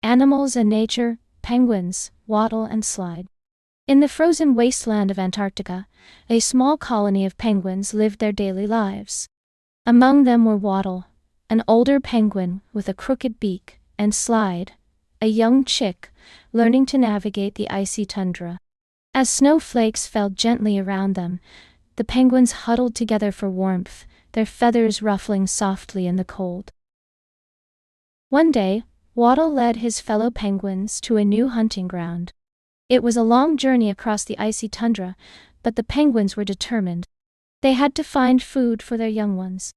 Animals and nature, penguins, waddle and slide. In the frozen wasteland of Antarctica, a small colony of penguins lived their daily lives. Among them were Waddle, an older penguin with a crooked beak, and Slide, a young chick, learning to navigate the icy tundra. As snowflakes fell gently around them, the penguins huddled together for warmth, their feathers ruffling softly in the cold. One day, Waddle led his fellow penguins to a new hunting ground. It was a long journey across the icy tundra, but the penguins were determined. They had to find food for their young ones.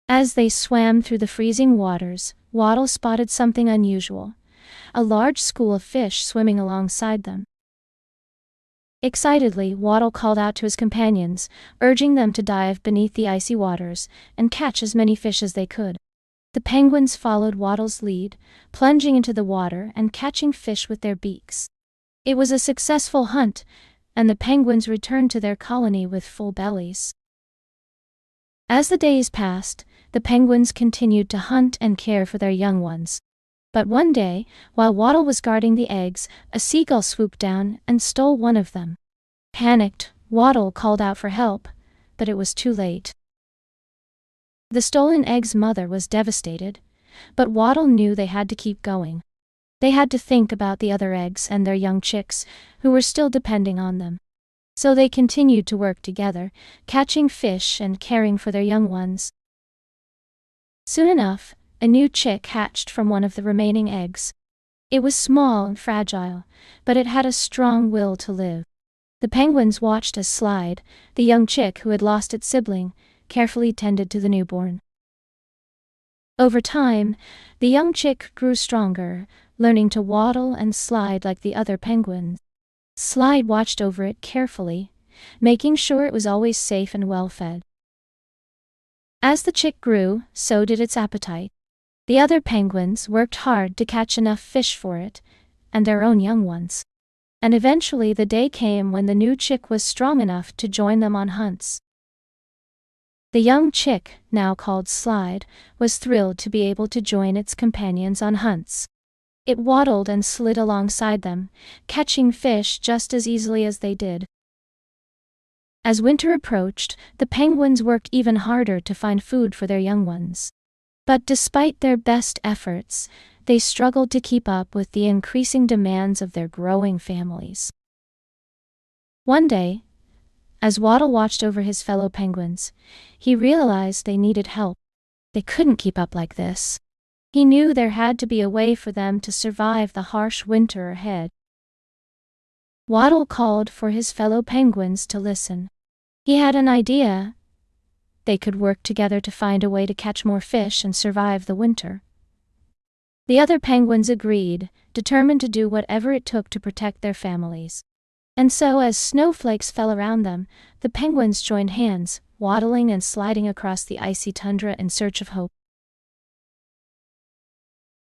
As they swam through the freezing waters, Waddle spotted something unusual: a large school of fish swimming alongside them. Excitedly, Waddle called out to his companions, urging them to dive beneath the icy waters and catch as many fish as they could. The penguins followed Waddle's lead, plunging into the water and catching fish with their beaks. It was a successful hunt, and the penguins returned to their colony with full bellies. As the days passed, the penguins continued to hunt and care for their young ones. But one day, while Waddle was guarding the eggs, a seagull swooped down and stole one of them. Panicked, Waddle called out for help, but it was too late. The stolen egg's mother was devastated, but Waddle knew they had to keep going. They had to think about the other eggs and their young chicks, who were still depending on them. So they continued to work together, catching fish and caring for their young ones. Soon enough, a new chick hatched from one of the remaining eggs. It was small and fragile, but it had a strong will to live. The penguins watched as Slide, the young chick who had lost its sibling, carefully tended to the newborn. Over time, the young chick grew stronger, learning to waddle and slide like the other penguins. Slide watched over it carefully, making sure it was always safe and well-fed. As the chick grew, so did its appetite. The other penguins worked hard to catch enough fish for it, and their own young ones. And eventually the day came when the new chick was strong enough to join them on hunts. The young chick, now called Slide, was thrilled to be able to join its companions on hunts. It waddled and slid alongside them, catching fish just as easily as they did. As winter approached, the penguins worked even harder to find food for their young ones. But despite their best efforts, they struggled to keep up with the increasing demands of their growing families. One day, as Waddle watched over his fellow penguins, he realized they needed help. They couldn't keep up like this. He knew there had to be a way for them to survive the harsh winter ahead. Waddle called for his fellow penguins to listen. He had an idea. They could work together to find a way to catch more fish and survive the winter. The other penguins agreed, determined to do whatever it took to protect their families. And so, as snowflakes fell around them, the penguins joined hands, waddling and sliding across the icy tundra in search of hope.